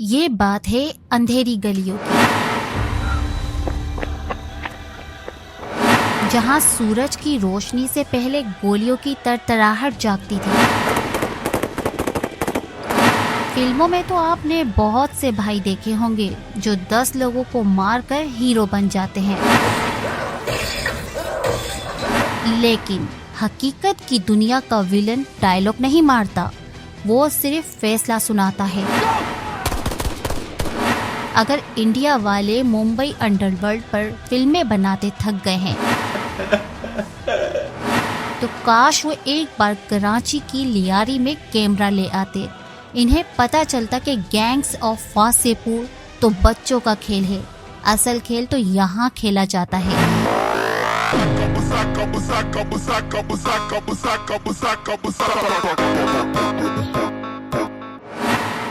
یہ بات ہے اندھیری گلیوں کی، جہاں سورج کی روشنی سے پہلے گولیوں کی ترتراہٹ جاگتی تھی۔ فلموں میں تو آپ نے بہت سے بھائی دیکھے ہوں گے جو 10 لوگوں کو مار کر ہیرو بن جاتے ہیں، لیکن حقیقت کی دنیا کا ویلن ڈائلاگ نہیں مارتا، وہ صرف فیصلہ سناتا ہے۔ اگر انڈیا والے ممبئی انڈر ورلڈ پر فلمیں بناتے تھک گئے ہیں تو کاش وہ ایک بار کراچی کی لیاری میں کیمرہ لے آتے، انہیں پتہ چلتا کہ گینگز آف واسے پور تو بچوں کا کھیل ہے، اصل کھیل تو یہاں کھیلا جاتا ہے۔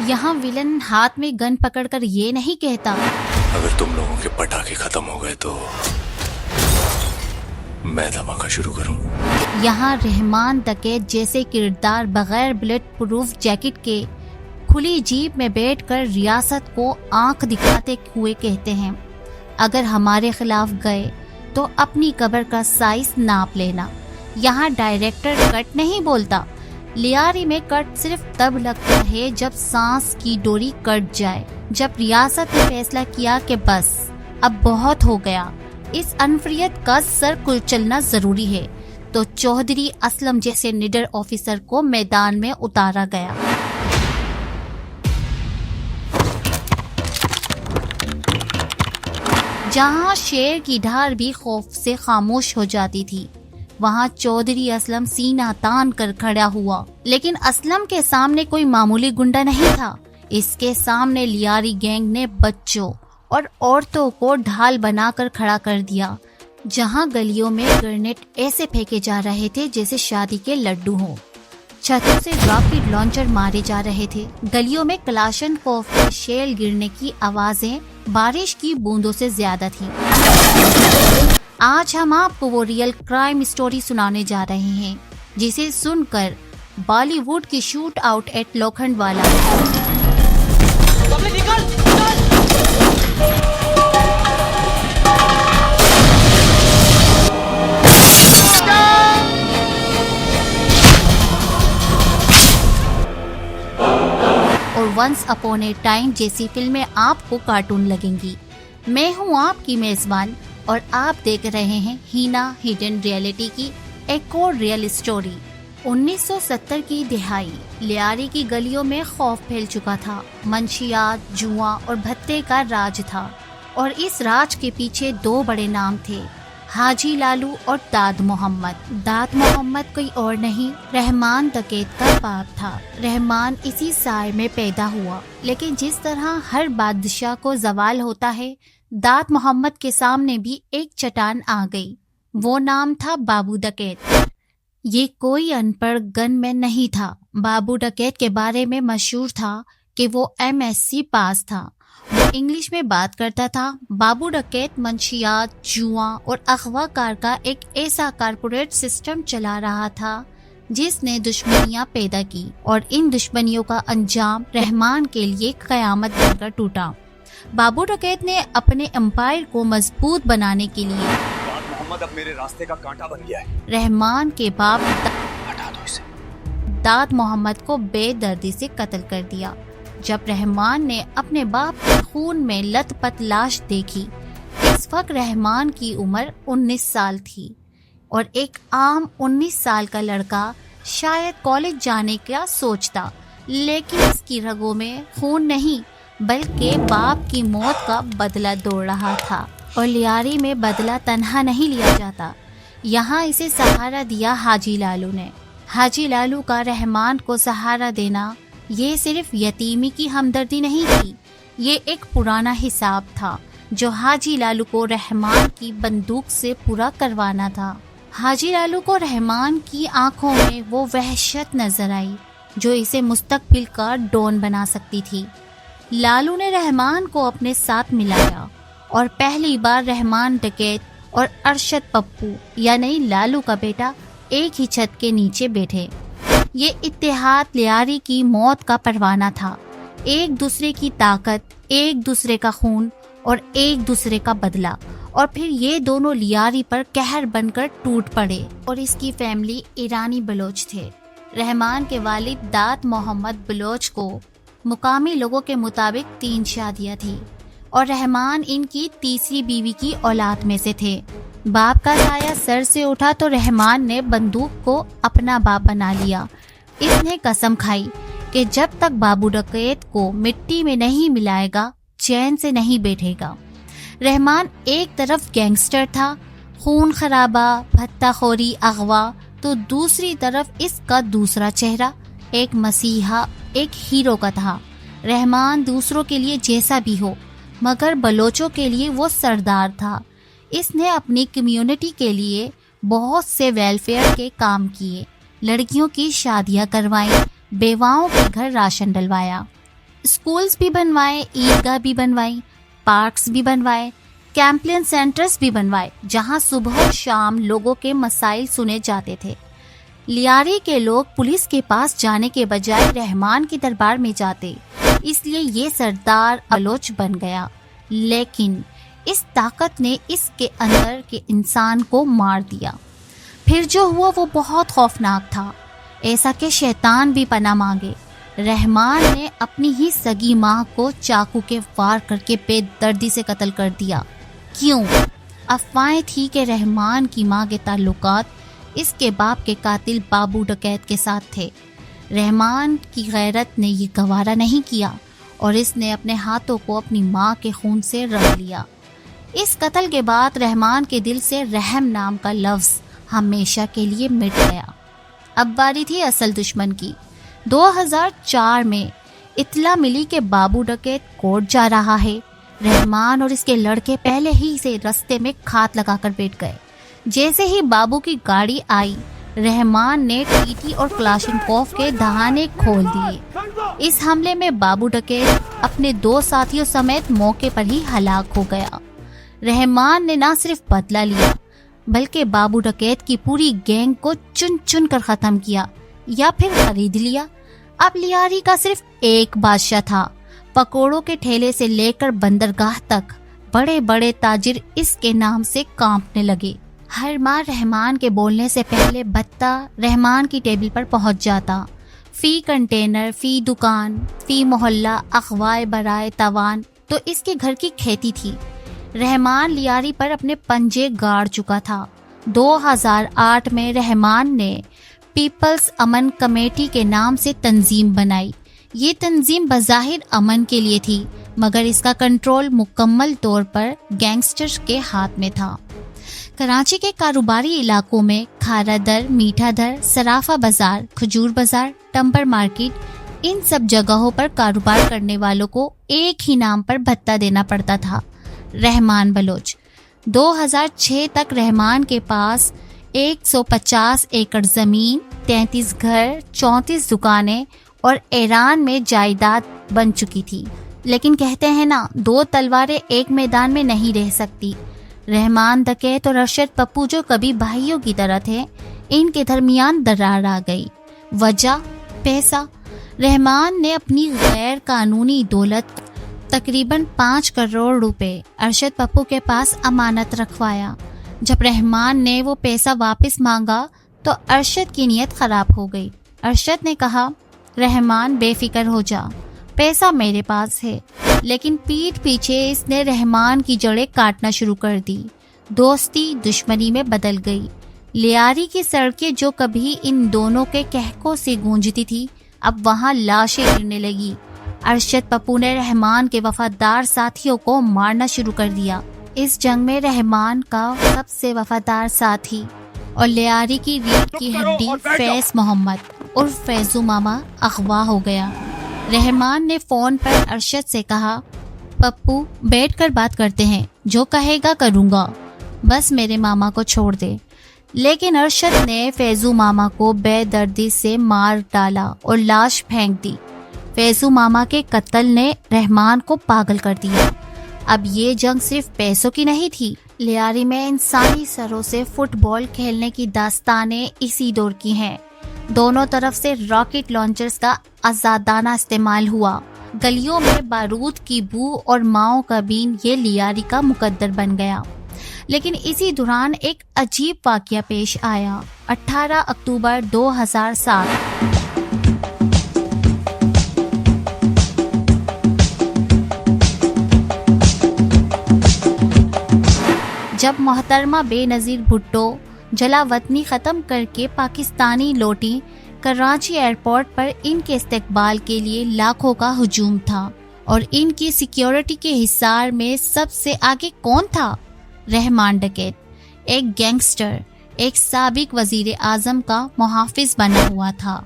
یہاں ویلن ہاتھ میں گن پکڑ کر یہ نہیں کہتا اگر تم لوگوں کے پٹاخے ختم ہو گئے تو میں دھماکہ شروع کروں۔ یہاں رحمان ڈکیت جیسے کردار بغیر بلٹ پروف جیکٹ کے کھلی جیپ میں بیٹھ کر ریاست کو آنکھ دکھاتے ہوئے کہتے ہیں، اگر ہمارے خلاف گئے تو اپنی قبر کا سائز ناپ لینا۔ یہاں ڈائریکٹر کٹ نہیں بولتا، لیاری میں کٹ صرف تب لگتا ہے جب سانس کی ڈوری کٹ جائے، جب ریاست نے فیصلہ کیا کہ بس اب بہت ہو گیا، اس انفریت کا سر کلچلنا ضروری ہے، تو چودھری اسلم جیسے نڈر آفیسر کو میدان میں اتارا گیا۔ جہاں شیر کی دھار بھی خوف سے خاموش ہو جاتی تھی، وہاں چودھری اسلم سینہ تان کر کھڑا ہوا، لیکن اسلم کے سامنے کوئی معمولی گنڈا نہیں تھا، اس کے سامنے لیاری گینگ نے بچوں اور عورتوں کو ڈھال بنا کر کھڑا کر دیا۔ جہاں گلیوں میں گرنیٹ ایسے پھینکے جا رہے تھے جیسے شادی کے لڈو ہوں، چھتوں سے راکٹ لانچر مارے جا رہے تھے، گلیوں میں کلاشن کوف کے شیل گرنے کی آوازیں بارش کی بوندوں سے زیادہ تھیں۔ آج ہم آپ کو وہ ریئل کرائم سٹوری سنانے جا رہے ہیں جسے سن کر بالی ووڈ کی شوٹ آؤٹ ایٹ لوکھنڈ والا اور ونس اپون اے ٹائم جیسی فلمیں آپ کو کارٹون لگیں گی۔ میں ہوں آپ کی میزبان اور آپ دیکھ رہے ہیں ہینا ہڈن ریئلٹی کی ایک اور ریئل سٹوری۔ 1970 کی دہائی، لیاری کی گلیوں میں خوف پھیل چکا تھا، منشیات، جوا اور بھتے کا راج تھا، اور اس راج کے پیچھے 2 بڑے نام تھے، حاجی لالو اور داد محمد۔ داد محمد کوئی اور نہیں، رحمان ڈکیت کا باپ تھا۔ رحمان اسی سائے میں پیدا ہوا، لیکن جس طرح ہر بادشاہ کو زوال ہوتا ہے، داد محمد کے سامنے بھی ایک چٹان آ گئی، وہ نام تھا بابو ڈکیت۔ یہ کوئی ان پڑھ گن مین نہیں تھا، بابو ڈکیت کے بارے میں مشہور تھا کہ وہ MSc پاس تھا، وہ انگلش میں بات کرتا تھا۔ بابو ڈکیت منشیات، جوا اور اغوا کار کا ایک ایسا کارپوریٹ سسٹم چلا رہا تھا جس نے دشمنیاں پیدا کی، اور ان دشمنیوں کا انجام رحمان کے لیے قیامت بن کر ٹوٹا۔ بابو ڈکیت نے اپنے امپائر کو مضبوط بنانے کے لیے محمد اب میرے راستے کا کانٹا بن گیا ہے، رحمان کے باپ ہٹا دو اسے۔ داد محمد کو بے دردی سے قتل کر دیا۔ جب رحمان نے اپنے باپ کے خون میں لت پت لاش دیکھی، اس وقت رحمان کی عمر 19 سال تھی، اور ایک عام 19 سال کا لڑکا شاید کالج جانے کا سوچتا، لیکن اس کی رگوں میں خون نہیں بلکہ باپ کی موت کا بدلہ دوڑ رہا تھا، اور لیاری میں بدلہ تنہا نہیں لیا جاتا، یہاں اسے سہارا دیا حاجی لالو نے۔ حاجی لالو کا رحمان کو سہارا دینا یہ صرف یتیمی کی ہمدردی نہیں تھی، یہ ایک پرانا حساب تھا جو حاجی لالو کو رحمان کی بندوق سے پورا کروانا تھا۔ حاجی لالو کو رحمان کی آنکھوں میں وہ وحشت نظر آئی جو اسے مستقبل کا ڈون بنا سکتی تھی۔ لالو نے رحمان کو اپنے ساتھ ملایا، اور پہلی بار رحمان ڈکیت اور ارشد پپو یعنی لالو کا بیٹا ایک ہی چھت کے نیچے بیٹھے۔ یہ اتحاد لیاری کی موت کا پروانہ تھا، ایک دوسرے کی طاقت، ایک دوسرے کا خون اور ایک دوسرے کا بدلہ، اور پھر یہ دونوں لیاری پر قہر بن کر ٹوٹ پڑے۔ اور اس کی فیملی ایرانی بلوچ تھے۔ رحمان کے والد دات محمد بلوچ کو مقامی لوگوں کے مطابق 3 شادیاں تھیں اور رحمان ان کی تیسری بیوی کی اولاد میں سے تھے۔ باپ کا سایہ سر سے اٹھا تو رحمان نے بندوق کو اپنا باپ بنا لیا۔ اس نے قسم کھائی کہ جب تک بابو ڈکیت کو مٹی میں نہیں ملائے گا چین سے نہیں بیٹھے گا۔ رحمان ایک طرف گینگسٹر تھا، خون خرابہ، بھتہ خوری، اغوا، تو دوسری طرف اس کا دوسرا چہرہ ایک مسیحا، ایک ہیرو کا تھا۔ رحمان دوسروں کے لیے جیسا بھی ہو مگر بلوچوں کے لیے وہ سردار تھا۔ اس نے اپنی کمیونٹی کے لیے بہت سے ویلفیئر کے کام کیے، لڑکیوں کی شادیاں کروائیں، بیواؤں کے گھر راشن ڈلوایا، اسکولز بھی بنوائے، عیدگاہ بھی بنوائی، پارکس بھی بنوائے، کیمپین سینٹرز بھی بنوائے جہاں صبح و شام لوگوں کے مسائل سنے جاتے تھے۔ لیاری کے لوگ پولیس کے پاس جانے کے بجائے رحمان کے دربار میں جاتے، اس لیے یہ سردار بلوچ بن گیا۔ لیکن اس طاقت نے اس کے اندر کے انسان کو مار دیا۔ پھر جو ہوا وہ بہت خوفناک تھا، ایسا کہ شیطان بھی پناہ مانگے۔ رحمان نے اپنی ہی سگی ماں کو چاقو کے وار کر کے بے دردی سے قتل کر دیا۔ کیوں؟ افواہیں تھی کہ رحمان کی ماں کے تعلقات اس کے باپ کے قاتل بابو ڈکیت کے ساتھ تھے۔ رحمان کی غیرت نے یہ گوارا نہیں کیا اور اس نے اپنے ہاتھوں کو اپنی ماں کے خون سے رنگ لیا۔ اس قتل کے بعد رحمان کے دل سے رحم نام کا لفظ ہمیشہ کے لیے مٹ گیا۔ اب باری تھی اصل دشمن کی۔ 2004 میں اطلاع ملی کہ بابو ڈکیت کورٹ جا رہا ہے۔ رحمان اور اس کے لڑکے پہلے ہی سے رستے میں کھات لگا کر بیٹھ گئے۔ جیسے ہی بابو کی گاڑی آئی، رحمان نے ٹی ٹی اور کلاشنکوف کے دہانے کھول دیے۔ اس حملے میں بابو ڈکیت اپنے 2 ساتھیوں سمیت موقع پر ہی ہلاک ہو گیا۔ رحمان نے نہ صرف بدلہ لیا بلکہ بابو ڈکیت کی پوری گینگ کو چن چن کر ختم کیا یا پھر خرید لیا۔ اب لیاری کا صرف ایک بادشاہ تھا۔ پکوڑوں کے ٹھیلے سے لے کر بندرگاہ تک بڑے بڑے تاجر اس کے نام سے کانپنے لگے۔ ہر ماہ رحمان کے بولنے سے پہلے بھتہ رحمان کی ٹیبل پر پہنچ جاتا۔ فی کنٹینر، فی دکان، فی محلہ، اغوائے برائے توان تو اس کے گھر کی کھیتی تھی۔ رحمان لیاری پر اپنے پنجے گاڑ چکا تھا۔ 2008 میں رحمان نے پیپلز امن کمیٹی کے نام سے تنظیم بنائی۔ یہ تنظیم بظاہر امن کے لیے تھی مگر اس کا کنٹرول مکمل طور پر گینگسٹرز کے ہاتھ میں تھا۔ کراچی کے کاروباری علاقوں میں کھارا در، میٹھا در، صرافہ بازار، کھجور بازار، ٹمبر مارکیٹ، ان سب جگہوں پر کاروبار کرنے والوں کو ایک ہی نام پر بھتہ دینا پڑتا تھا، رحمان بلوچ۔ 2006 تک رحمان کے پاس 150 ایکڑ زمین، 33 گھر، 34 دکانیں اور ایران میں جائیداد بن چکی تھی۔ لیکن کہتے ہیں نا، 2 تلواریں ایک میدان میں نہیں رہ سکتی۔ رحمان ڈکیت اور ارشد پپو جو کبھی بھائیوں کی طرح تھے، ان کے درمیان درار آ گئی۔ وجہ پیسہ۔ رحمان نے اپنی غیر قانونی دولت تقریباً 5 کروڑ روپے ارشد پپو کے پاس امانت رکھوایا۔ جب رحمان نے وہ پیسہ واپس مانگا تو ارشد کی نیت خراب ہو گئی۔ ارشد نے کہا، رحمان بے فکر ہو جا، پیسہ میرے پاس ہے۔ لیکن پیٹھ پیچھے اس نے رحمان کی جڑیں کاٹنا شروع کر دی۔ دوستی دشمنی میں بدل گئی۔ لیاری کی سڑکیں جو کبھی ان دونوں کے کہکوں سے گونجتی تھی، اب وہاں لاشیں گرنے لگی۔ ارشد پپو نے رحمان کے وفادار ساتھیوں کو مارنا شروع کر دیا۔ اس جنگ میں رحمان کا سب سے وفادار ساتھی اور لیاری کی ریڑھ کی ہڈی فیض محمد عرف فیضو ماما اغوا ہو گیا۔ رحمان نے فون پر ارشد سے کہا، پپو بیٹھ کر بات کرتے ہیں، جو کہے گا کروں گا، بس میرے ماما کو چھوڑ دے۔ لیکن ارشد نے فیضو ماما کو بے دردی سے مار ڈالا اور لاش پھینک دی۔ فیضو ماما کے قتل نے رحمان کو پاگل کر دیا۔ اب یہ جنگ صرف پیسوں کی نہیں تھی۔ لیاری میں انسانی سروں سے فٹ بال کھیلنے کی داستانیں اسی دور کی ہیں۔ دونوں طرف سے راکٹ لانچرز کا آزادانہ استعمال ہوا۔ گلیوں میں بارود کی بو اور ماؤں کا بین یہ لیاری کا مقدر بن گیا۔ لیکن اسی دوران ایک عجیب واقعہ پیش آیا۔ 18 اکتوبر 2007 جب محترمہ بے نظیر بھٹو جلا وطنی ختم کر کے پاکستانی لوٹیں، کراچی ایئرپورٹ پر ان کے استقبال کے لیے لاکھوں کا ہجوم تھا، اور ان کی سیکیورٹی کے حصار میں سب سے آگے کون تھا؟ رحمان ڈکیت، ایک گینگسٹر، ایک سابق وزیر اعظم کا محافظ بنا ہوا تھا۔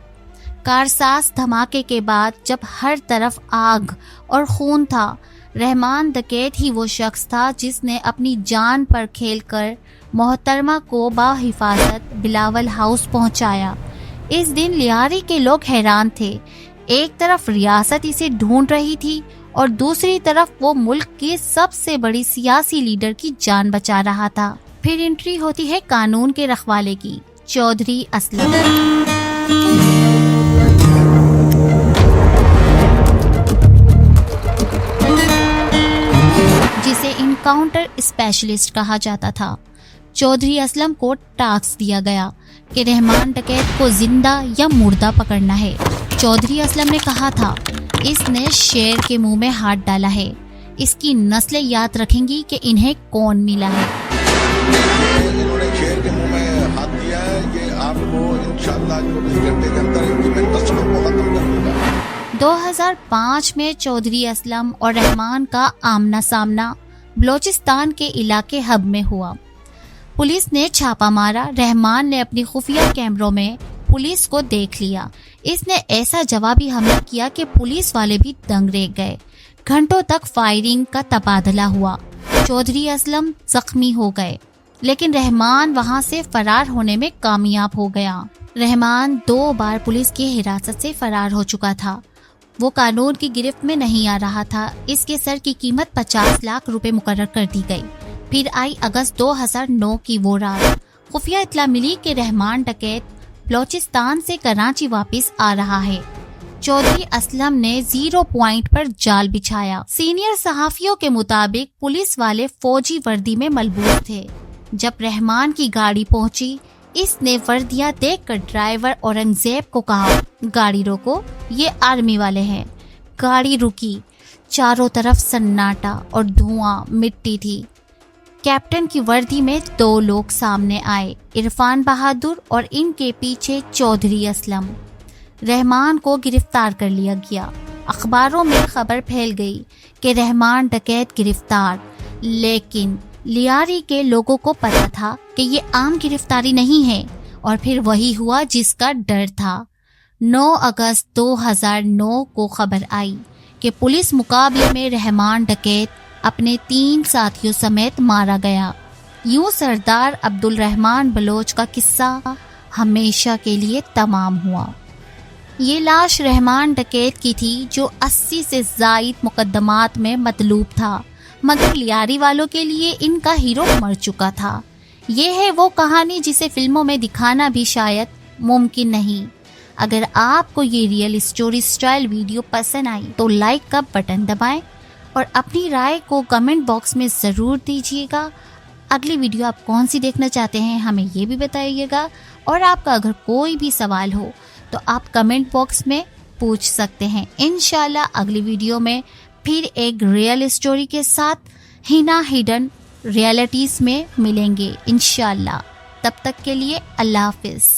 کارساز دھماکے کے بعد جب ہر طرف آگ اور خون تھا، رحمان ڈکیت ہی وہ شخص تھا جس نے اپنی جان پر کھیل کر محترمہ کو بحفاظت بلاول ہاؤس پہنچایا۔ اس دن لیاری کے لوگ حیران تھے۔ ایک طرف ریاست اسے ڈھونڈ رہی تھی اور دوسری طرف وہ ملک کی سب سے بڑی سیاسی لیڈر کی جان بچا رہا تھا۔ پھر انٹری ہوتی ہے قانون کے رکھوالے کی، چودھری اسلم۔ جسے انکاؤنٹر اسپیشلسٹ کہا جاتا تھا۔ چودھری اسلم کو ٹاسک دیا گیا کہ رحمان ڈکیت کو زندہ یا مردہ پکڑنا ہے۔ چودھری اسلم نے کہا تھا، اس نے شیر کے منہ میں ہاتھ ڈالا ہے، اس کی نسلیں یاد رکھیں گی کہ انہیں کون ملا ہے۔ انہوں نے شیر کے منہ میں ہاتھ دیا ہے، یہ آپ کو انشاءاللہ 24 گھنٹے کے اندر ان کی نسلوں کو ختم کر دوں گا۔ 2005 میں چودھری اسلم اور رحمان کا آمنا سامنا بلوچستان کے علاقے حب میں ہوا۔ پولیس نے چھاپا مارا۔ رحمان نے اپنی خفیہ کیمروں میں پولیس کو دیکھ لیا۔ اس نے ایسا جوابی حملہ کیا کہ پولیس والے بھی دنگ رہ گئے۔ گھنٹوں تک فائرنگ کا تبادلہ ہوا۔ چودھری اسلم زخمی ہو گئے، لیکن رحمان وہاں سے فرار ہونے میں کامیاب ہو گیا۔ رحمان 2 بار پولیس کی حراست سے فرار ہو چکا تھا۔ وہ قانون کی گرفت میں نہیں آ رہا تھا۔ اس کے سر کی قیمت 50 لاکھ روپے مقرر کر دی گئی۔ پھر آئی اگست 2009 کی وہ رات۔ خفیہ اطلاع ملی کہ رحمان ڈکیت بلوچستان سے کراچی واپس آ رہا ہے۔ چودھری اسلم نے 0 پوائنٹ پر جال بچھایا۔ سینئر صحافیوں کے مطابق پولیس والے فوجی وردی میں ملبوس تھے۔ جب رحمان کی گاڑی پہنچی، اس نے وردیاں دیکھ کر ڈرائیور اورنگزیب کو کہا، گاڑی روکو، یہ آرمی والے ہیں۔ گاڑی رکی۔ چاروں طرف سناٹا اور دھواں، مٹی تھی۔ کیپٹن کی وردی میں 2 لوگ سامنے آئے، عرفان بہادر اور ان کے پیچھے چودھری اسلم۔ رحمان کو گرفتار کر لیا گیا۔ اخباروں میں خبر پھیل گئی کہ رحمان ڈکیت گرفتار، لیکن لیاری کے لوگوں کو پتا تھا کہ یہ عام گرفتاری نہیں ہے، اور پھر وہی ہوا جس کا ڈر تھا۔ 9 اگست 2009 کو خبر آئی کہ پولیس مقابلے میں رحمان ڈکیت اپنے 3 ساتھیوں سمیت مارا گیا۔ یوں سردار عبدالرحمان بلوچ کا قصہ ہمیشہ کے لیے تمام ہوا۔ یہ لاش رحمان ڈکیت کی تھی جو 80 سے زائد مقدمات میں مطلوب تھا، مگر لیاری والوں کے لیے ان کا ہیرو مر چکا تھا۔ یہ ہے وہ کہانی جسے فلموں میں دکھانا بھی شاید ممکن نہیں۔ اگر آپ کو یہ ریئل اسٹوری سٹائل ویڈیو پسند آئی تو لائک کا بٹن دبائیں اور اپنی رائے کو کمنٹ باکس میں ضرور دیجیے گا۔ اگلی ویڈیو آپ کون سی دیکھنا چاہتے ہیں ہمیں یہ بھی بتائیے گا، اور آپ کا اگر کوئی بھی سوال ہو تو آپ کمنٹ باکس میں پوچھ سکتے ہیں۔ انشاءاللہ اگلی ویڈیو میں پھر ایک ریئل اسٹوری کے ساتھ ہینا ہڈن ریئلٹیز میں ملیں گے انشاءاللہ۔ تب تک کے لیے اللہ حافظ۔